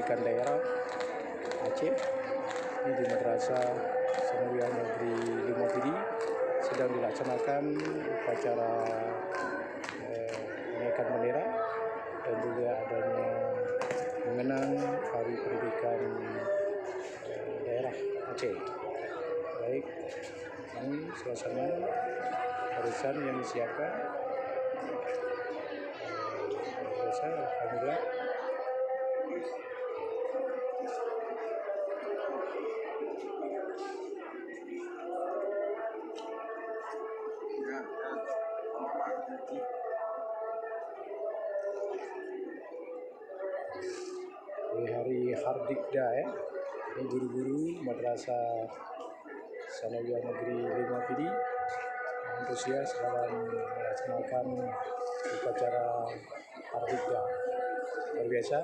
pendidikan daerah Aceh. Ini di Madrasah Sanawiyah Negeri 5 Pidi sedang dilaksanakan upacara menaikkan bendera dan juga adanya mengenang Hari Pendidikan Daerah Aceh. Baik, ini suasana barisan yang disiapkan. Biasa, alhamdulillah. Di hari Hardikda ya, ini guru-guru Madrasah Sanawiyah Negeri 5 Pidi antusias dalam melaksanakan upacara Hardikda. Luar biasa.